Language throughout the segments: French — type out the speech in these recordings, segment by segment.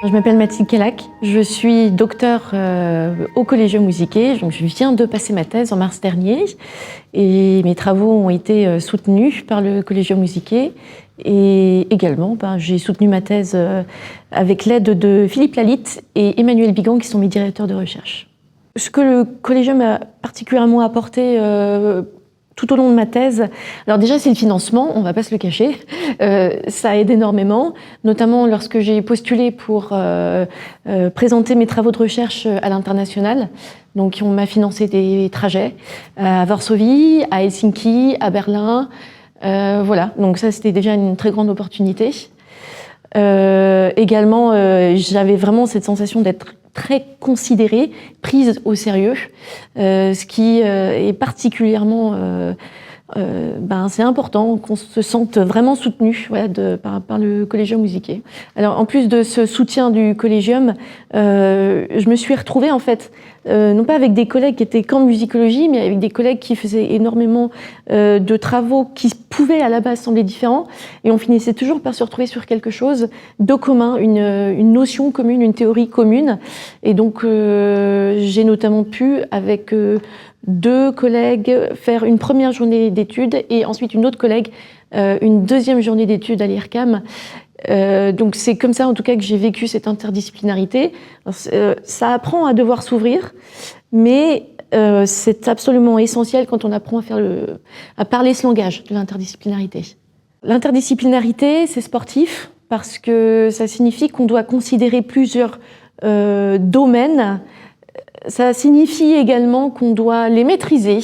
Je m'appelle Mathilde Kellack, je suis docteure au Collegium Musicae, donc je viens de passer ma thèse en mars dernier et mes travaux ont été soutenus par le Collegium Musicae et également j'ai soutenu ma thèse avec l'aide de Philippe Lalitte et Emmanuel Bigan qui sont mes directeurs de recherche. Ce que le Collegium a particulièrement apporté tout au long de ma thèse, alors déjà c'est le financement, on ne va pas se le cacher, ça aide énormément, notamment lorsque j'ai postulé pour présenter mes travaux de recherche à l'international. Donc on m'a financé des trajets à Varsovie, à Helsinki, à Berlin, voilà, donc ça c'était déjà une très grande opportunité. Également, j'avais vraiment cette sensation d'être très considérée, prise au sérieux, ce qui est particulièrement... c'est important qu'on se sente vraiment soutenu par le Collegium Musicae. Alors en plus de ce soutien du Collegium, je me suis retrouvée en fait, non pas avec des collègues qui étaient qu'en musicologie, mais avec des collègues qui faisaient énormément de travaux qui pouvaient à la base sembler différents, et on finissait toujours par se retrouver sur quelque chose de commun, une notion commune, une théorie commune. Et donc j'ai notamment pu, avec deux collègues, faire une première journée d'études et ensuite une autre collègue, une deuxième journée d'études à l'IRCAM. Donc c'est comme ça en tout cas que j'ai vécu cette interdisciplinarité. Ça apprend à devoir s'ouvrir, mais c'est absolument essentiel quand on apprend à parler ce langage de l'interdisciplinarité. L'interdisciplinarité, c'est sportif parce que ça signifie qu'on doit considérer plusieurs domaines. Ça signifie également qu'on doit les maîtriser,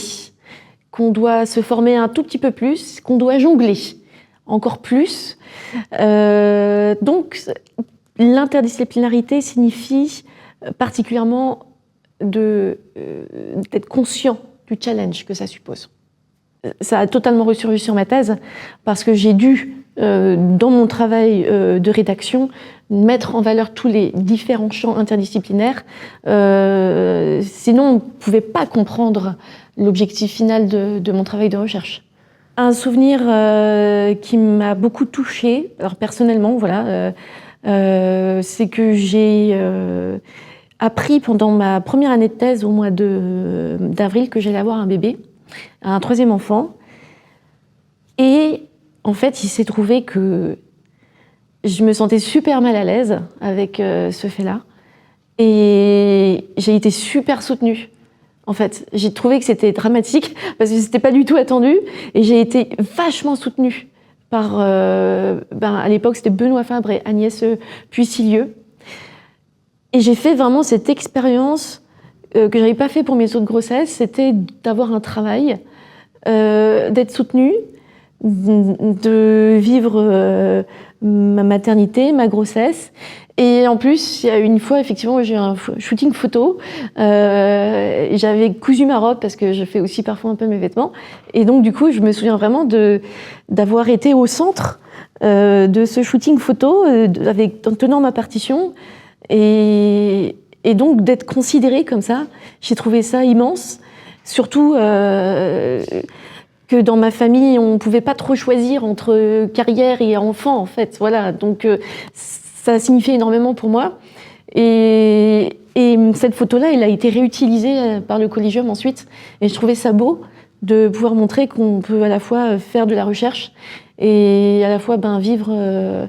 qu'on doit se former un tout petit peu plus, qu'on doit jongler encore plus. Donc l'interdisciplinarité signifie particulièrement d'être conscient du challenge que ça suppose. Ça a totalement ressurgi sur ma thèse parce que j'ai dû, dans mon travail de rédaction, mettre en valeur tous les différents champs interdisciplinaires. Sinon, on ne pouvait pas comprendre l'objectif final de mon travail de recherche. Un souvenir qui m'a beaucoup touchée, alors personnellement, voilà, c'est que j'ai appris pendant ma première année de thèse, au mois d'avril, que j'allais avoir un bébé, un troisième enfant. Et en fait, il s'est trouvé que je me sentais super mal à l'aise avec ce fait-là. Et j'ai été super soutenue. En fait, j'ai trouvé que c'était dramatique parce que c'était pas du tout attendu. Et j'ai été vachement soutenue par, à l'époque, c'était Benoît Fabre et Agnès Puissilieu. Et j'ai fait vraiment cette expérience que j'avais pas fait pour mes autres grossesses, c'était d'avoir un travail, d'être soutenue, de vivre ma maternité, ma grossesse. Et en plus, il y a une fois, effectivement, j'ai eu un shooting photo. J'avais cousu ma robe parce que je fais aussi parfois un peu mes vêtements. Et donc, du coup, je me souviens vraiment d'avoir été au centre de ce shooting photo, en tenant ma partition. Et donc, d'être considérée comme ça, j'ai trouvé ça immense. Surtout que dans ma famille, on ne pouvait pas trop choisir entre carrière et enfant, en fait. Voilà, donc ça a signifié énormément pour moi. Et cette photo-là, elle a été réutilisée par le Collegium ensuite. Et je trouvais ça beau de pouvoir montrer qu'on peut à la fois faire de la recherche et à la fois vivre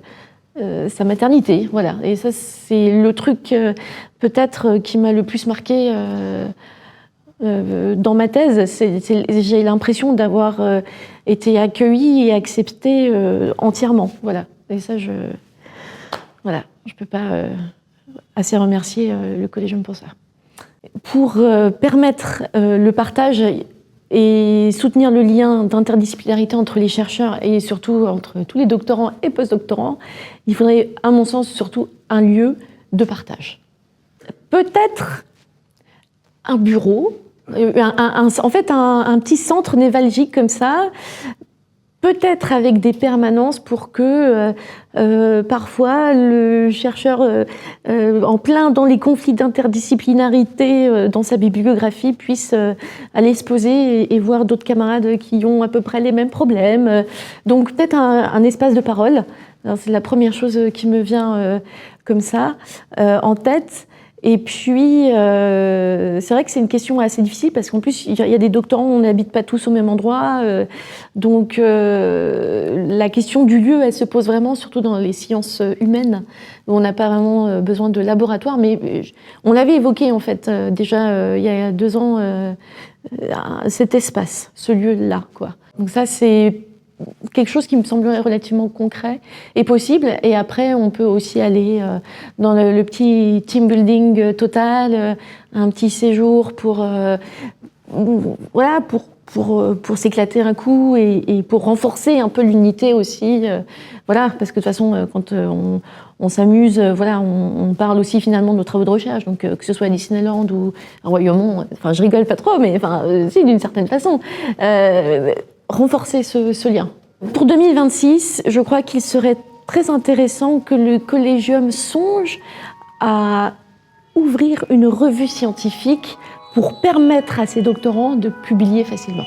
sa maternité. Voilà. Et ça, c'est le truc peut-être qui m'a le plus marqué dans ma thèse. J'ai l'impression d'avoir été accueillie et acceptée entièrement. Voilà. Et ça, je peux pas assez remercier le Collegium pour ça. Pour permettre le partage et soutenir le lien d'interdisciplinarité entre les chercheurs et surtout entre tous les doctorants et postdoctorants, il faudrait, à mon sens, surtout un lieu de partage. Peut-être un bureau, en fait un petit centre névralgique comme ça, peut-être avec des permanences pour que parfois le chercheur en plein dans les conflits d'interdisciplinarité dans sa bibliographie puisse aller se poser et voir d'autres camarades qui ont à peu près les mêmes problèmes. Donc peut-être un espace de parole. C'est la première chose qui me vient comme ça en tête. Et puis, c'est vrai que c'est une question assez difficile parce qu'en plus, il y a des doctorants, on n'habite pas tous au même endroit. Donc, la question du lieu, elle se pose vraiment, surtout dans les sciences humaines, où on n'a pas vraiment besoin de laboratoire. Mais on l'avait évoqué, en fait, déjà il y a 2 ans, cet espace, ce lieu-là, quoi. Donc ça, c'est quelque chose qui me semblerait relativement concret et possible. Et après, on peut aussi aller dans le petit team building total, un petit séjour pour s'éclater un coup et pour renforcer un peu l'unité aussi. Voilà, parce que de toute façon, quand on s'amuse, on parle aussi finalement de nos travaux de recherche, donc que ce soit à Disneyland ou à Royaumont. Enfin, je rigole pas trop, mais si, d'une certaine façon. Renforcer ce lien. Pour 2026, je crois qu'il serait très intéressant que le Collegium songe à ouvrir une revue scientifique pour permettre à ses doctorants de publier facilement.